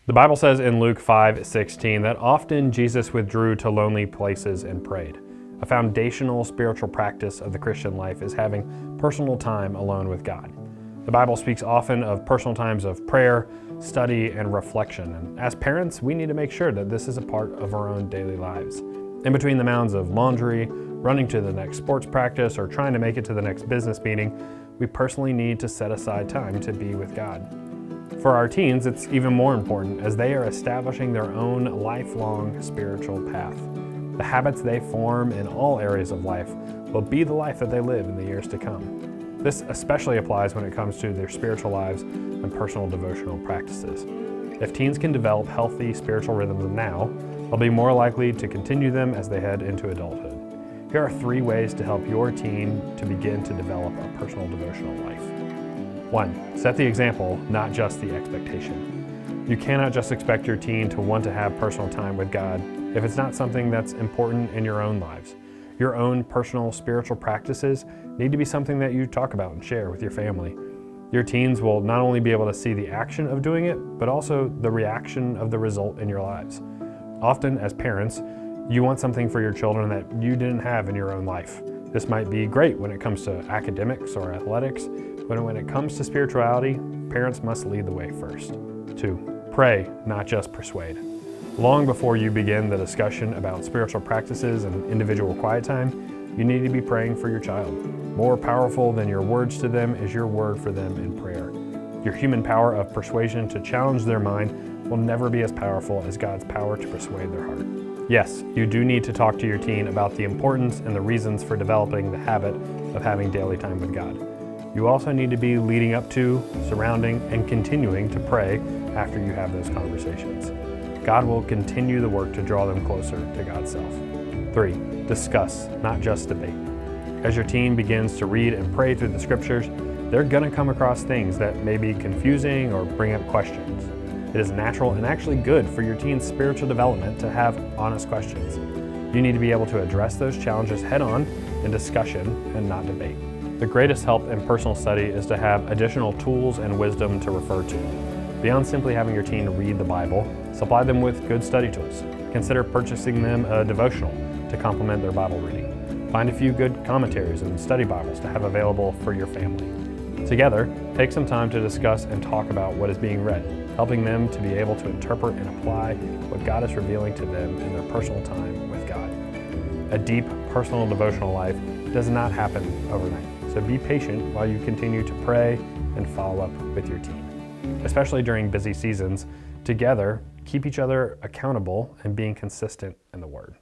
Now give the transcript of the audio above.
The Bible says in Luke 5:16 that often Jesus withdrew to lonely places and prayed. A foundational spiritual practice of the Christian life is having personal time alone with God. The Bible speaks often of personal times of prayer, study, and reflection. And as parents, we need to make sure that this is a part of our own daily lives. In between the mounds of laundry, running to the next sports practice, or trying to make it to the next business meeting, we personally need to set aside time to be with God. For our teens, it's even more important as they are establishing their own lifelong spiritual path. The habits they form in all areas of life will be the life that they live in the years to come. This especially applies when it comes to their spiritual lives and personal devotional practices. If teens can develop healthy spiritual rhythms now, they'll be more likely to continue them as they head into adulthood. Here are 3 ways to help your teen to begin to develop a personal devotional life. 1. Set the example, not just the expectation. You cannot just expect your teen to want to have personal time with God if it's not something that's important in your own lives. Your own personal spiritual practices need to be something that you talk about and share with your family. Your teens will not only be able to see the action of doing it, but also the reaction of the result in your lives. Often, as parents, you want something for your children that you didn't have in your own life. This might be great when it comes to academics or athletics, but when it comes to spirituality, parents must lead the way first. 2. Pray, not just persuade. Long before you begin the discussion about spiritual practices and individual quiet time, you need to be praying for your child. More powerful than your words to them is your word for them in prayer. Your human power of persuasion to challenge their mind will never be as powerful as God's power to persuade their heart. Yes, you do need to talk to your teen about the importance and the reasons for developing the habit of having daily time with God. You also need to be leading up to, surrounding, and continuing to pray after you have those conversations. God will continue the work to draw them closer to God's self. 3. Discuss, not just debate. As your teen begins to read and pray through the scriptures, they're going to come across things that may be confusing or bring up questions. It is natural and actually good for your teen's spiritual development to have honest questions. You need to be able to address those challenges head-on in discussion and not debate. The greatest help in personal study is to have additional tools and wisdom to refer to. Beyond simply having your teen read the Bible, supply them with good study tools. Consider purchasing them a devotional to complement their Bible reading. Find a few good commentaries and study Bibles to have available for your family. Together, take some time to discuss and talk about what is being read, helping them to be able to interpret and apply what God is revealing to them in their personal time with God. A deep personal devotional life does not happen overnight, so be patient while you continue to pray and follow up with your teen. Especially during busy seasons, together, keep each other accountable and being consistent in the Word.